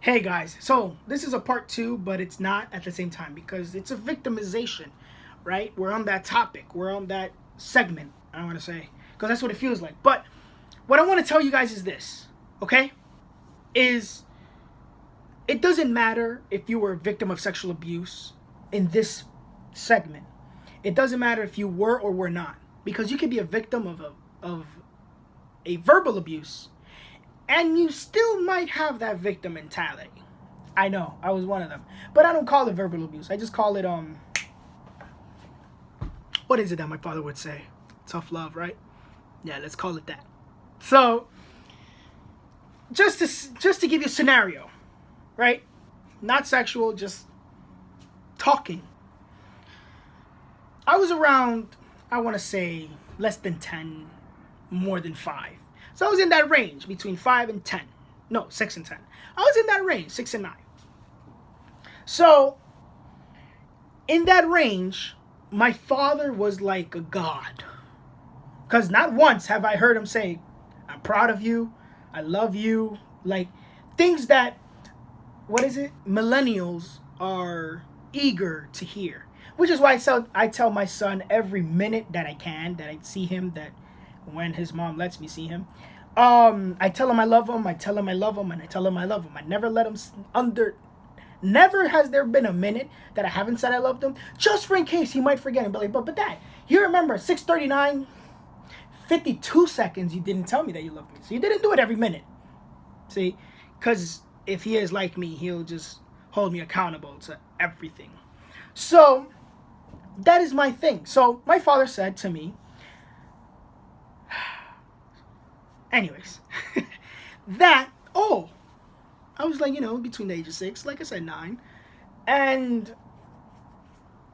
Hey guys, so this is a part two, but it's not at the same time because it's a victimization, right? We're on that topic, we're on that segment, I want to say, because that's what it feels like. But what I want to tell you guys is this, okay? Is it doesn't matter if you were a victim of sexual abuse in this segment. It doesn't matter if you were or were not, because you could be a victim of a verbal abuse and you still might have that victim mentality. I know, I was one of them. But I don't call it verbal abuse. I just call it what is it that my father would say? Tough love, right? Yeah, let's call it that. So, just to give you a scenario, right? Not sexual, just talking. I was around, I want to say less than 10, more than 5. So I was in that range between 5 and 10. No, 6 and 10. I was in that range, 6 and 9. So, in that range, my father was like a god. Because not once have I heard him say, I'm proud of you, I love you. Like, things that, what is it? Millennials are eager to hear. Which is why I tell my son every minute that I can, that I see him, that when his mom lets me see him, I tell him I love him, I tell him I love him, and I tell him I love him. I never let him under. Never has there been a minute that I haven't said I loved him, just for in case he might forget and be like, but dad, you remember 6:39, 52 seconds you didn't tell me that you loved me. So you didn't do it every minute. See? Because if he is like me, he'll just hold me accountable to everything. So that is my thing. So my father said to me, anyways, that, oh, I was like, between the age of 6, like I said, 9. And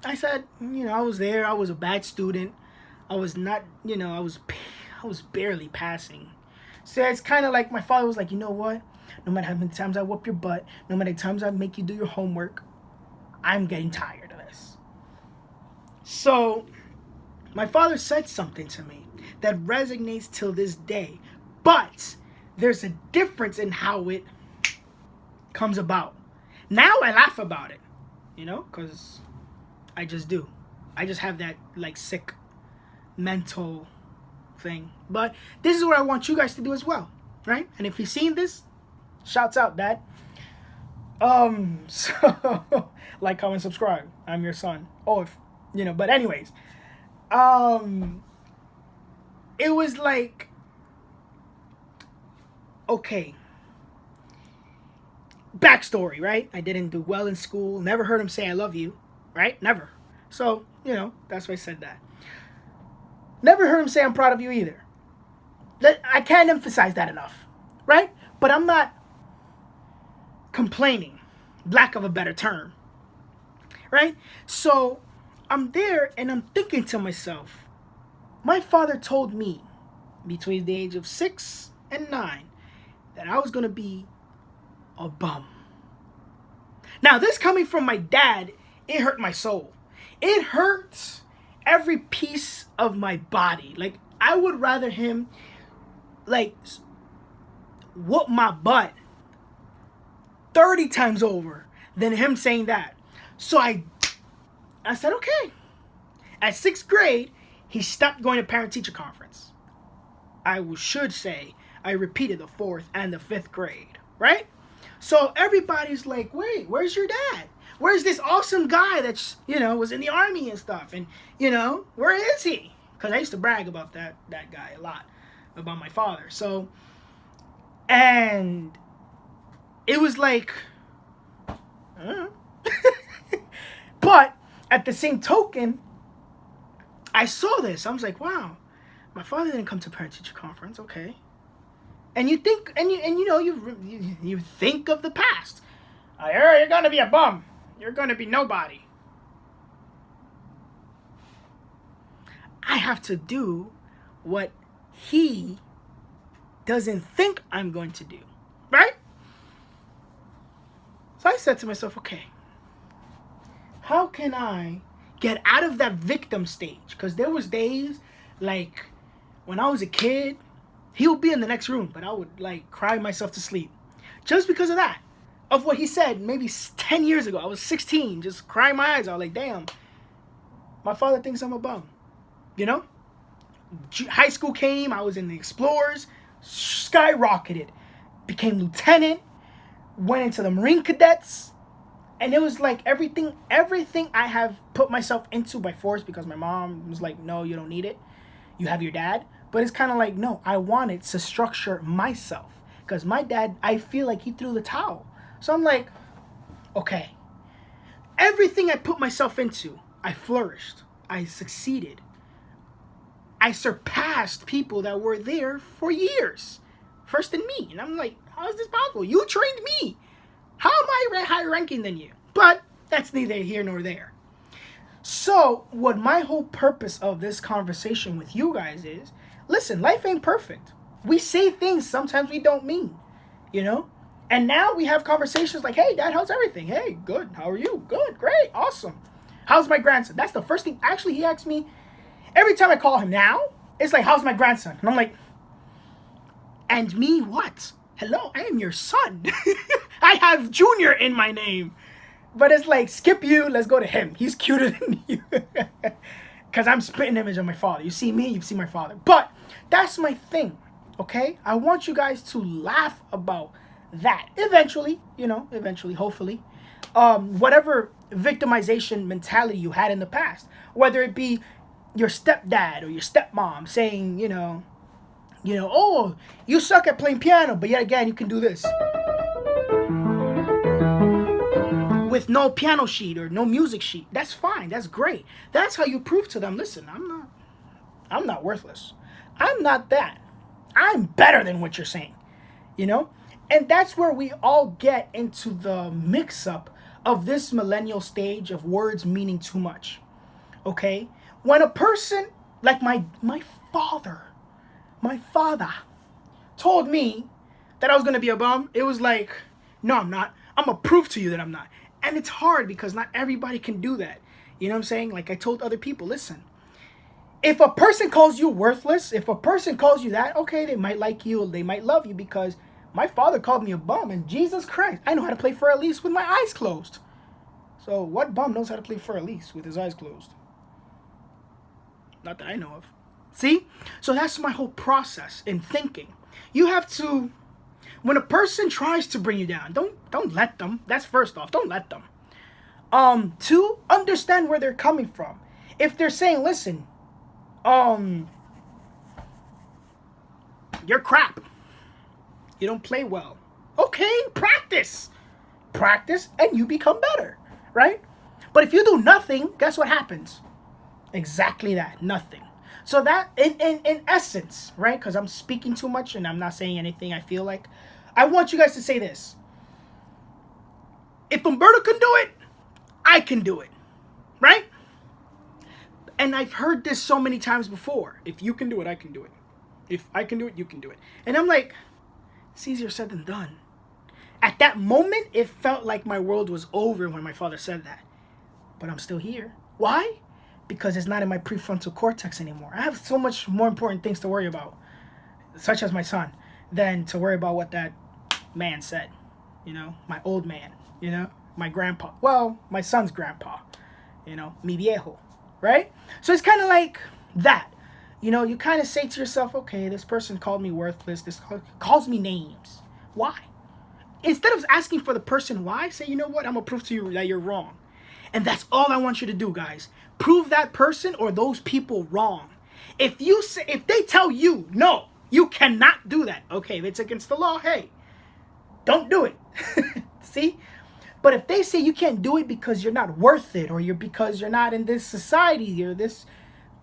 I said, I was there. I was a bad student. I was not, I was barely passing. So it's kind of like my father was like, you know what? No matter how many times I whoop your butt, no matter how many times I make you do your homework, I'm getting tired of this. So my father said something to me that resonates till this day. But there's a difference in how it comes about. Now I laugh about it, because I just do. I just have that like sick mental thing. But this is what I want you guys to do as well, right? And if you've seen this, shouts out, Dad. So like, comment, subscribe. I'm your son. Oh, if but anyways, it was like, okay. Backstory, right? I didn't do well in school. Never heard him say I love you, right? Never. So, that's why I said that. Never heard him say I'm proud of you either. I can't emphasize that enough, right? But I'm not complaining, lack of a better term, right? So I'm there and I'm thinking to myself, my father told me between the age of 6 and 9 that I was going to be a bum. Now, this coming from my dad, it hurt my soul. It hurts every piece of my body. Like, I would rather him, like, whoop my butt 30 times over than him saying that. So I said, okay. At 6th grade, he stopped going to parent-teacher conference. I should say I repeated the 4th and the 5th grade, right? So everybody's like, wait, where's your dad? Where's this awesome guy that's, was in the army and stuff? And, where is he? Because I used to brag about that guy a lot, about my father. So, and it was like, but at the same token, I saw this. I was like, wow, my father didn't come to parent-teacher conference. Okay. And you think, you think of the past. You're gonna be a bum. You're gonna be nobody. I have to do what he doesn't think I'm going to do, right? So I said to myself, okay, how can I get out of that victim stage? Because there was days, like, when I was a kid, he would be in the next room, but I would like cry myself to sleep just because of that. of what he said maybe 10 years ago. I was 16, just crying my eyes out like, damn, my father thinks I'm a bum. You know? High school came, I was in the Explorers, skyrocketed, became lieutenant, went into the Marine Cadets, and it was like everything I have put myself into by force because my mom was like, no, you don't need it. You have your dad. But it's kind of like, no, I wanted to structure myself because my dad, I feel like he threw the towel. So I'm like, okay, everything I put myself into, I flourished. I succeeded. I surpassed people that were there for years, first than me. And I'm like, how is this possible? You trained me. How am I higher ranking than you? But that's neither here nor there. So, what my whole purpose of this conversation with you guys is, listen, life ain't perfect. We say things sometimes we don't mean, you know? And now we have conversations like, hey, Dad, how's everything? Hey, good. How are you? Good, great, awesome. How's my grandson? That's the first thing. Actually, he asks me every time I call him now, it's like, how's my grandson? And I'm like, and me what? Hello, I am your son. I have Junior in my name. But it's like, skip you, let's go to him. He's cuter than you. Because I'm spitting image of my father. You see me, you see my father. But that's my thing, okay? I want you guys to laugh about that. Eventually, hopefully. Whatever victimization mentality you had in the past. Whether it be your stepdad or your stepmom saying, oh, you suck at playing piano, but yet again, you can do this. With no piano sheet or no music sheet. That's fine. That's great. That's how you prove to them, listen, I'm not worthless. I'm not that. I'm better than what you're saying. And that's where we all get into the mix-up of this millennial stage of words meaning too much. Okay? When a person, like my father told me that I was going to be a bum, it was like, no, I'm not. I'm going to prove to you that I'm not. And it's hard because not everybody can do that. You know what I'm saying? Like I told other people, listen, if a person calls you worthless, if a person calls you that, okay, they might like you, they might love you because my father called me a bum, and Jesus Christ, I know how to play Fur Elise with my eyes closed. So what bum knows how to play Fur Elise with his eyes closed? Not that I know of. See? So that's my whole process in thinking. You have to, when a person tries to bring you down, don't let them. That's first off, don't let them. Two, understand where they're coming from. If they're saying, listen, you're crap. You don't play well. Okay, practice. Practice and you become better, right? But if you do nothing, guess what happens? Exactly that, nothing. So that, in essence, right? Because I'm speaking too much and I'm not saying anything I feel like. I want you guys to say this. If Umberto can do it, I can do it, right? And I've heard this so many times before. If you can do it, I can do it. If I can do it, you can do it. And I'm like, it's easier said than done. At that moment, it felt like my world was over when my father said that. But I'm still here. Why? Because it's not in my prefrontal cortex anymore. I have so much more important things to worry about, such as my son, than to worry about what that man said. My old man, my grandpa. Well, my son's grandpa, mi viejo, right? So it's kind of like that. You kind of say to yourself, okay, this person called me worthless. This calls me names. Why? Instead of asking for the person why, say, you know what? I'm going to prove to you that you're wrong. And that's all I want you to do, guys. Prove that person or those people wrong. If they tell you, no, you cannot do that. Okay, if it's against the law, hey, don't do it. See? But if they say you can't do it because you're not worth it or because you're not in this society or this,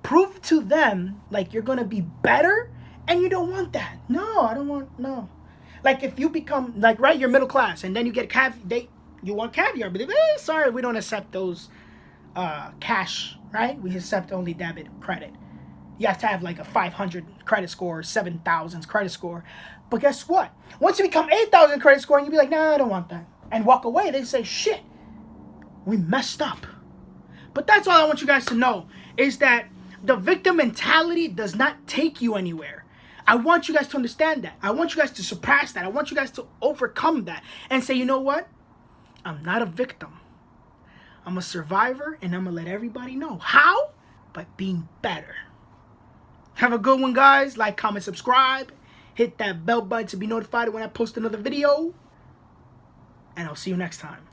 prove to them like you're going to be better and you don't want that. No, I don't want, no. Like if you become, like, right, you're middle class and then you get you want caviar, but sorry, we don't accept those cash, right? We accept only debit credit. You have to have like a 500 credit score, 7,000 credit score. But guess what? Once you become 8,000 credit score and you be like, nah, I don't want that, and walk away, they say, shit, we messed up. But that's all I want you guys to know is that the victim mentality does not take you anywhere. I want you guys to understand that. I want you guys to surpass that. I want you guys to overcome that and say, you know what? I'm not a victim. I'm a survivor, and I'm going to let everybody know. How? By being better. Have a good one, guys. Like, comment, subscribe. Hit that bell button to be notified when I post another video. And I'll see you next time.